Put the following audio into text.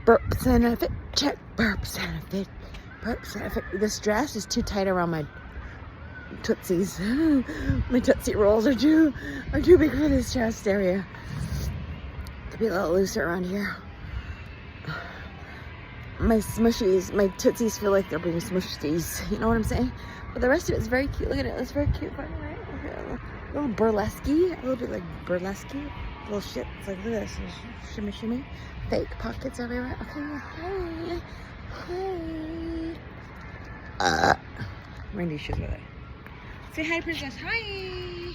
Burps and a fit check. Burps and a fit. Burps and a fit. This dress is too tight around my tootsies. My tootsie rolls are too big for this chest area. Could be a little looser around here. My smushies, my tootsies feel like they're being smushies. You know what I'm saying? But the rest of it is very cute. Look at it. It's very cute. Right? A little burlesque-y. A little bit like burlesque-y. Little shit. It's like, look at this. Shimmy, shimmy. Fake pockets everywhere. Okay. Hi. Randy's shoes are there. Say hi, princess. Hi.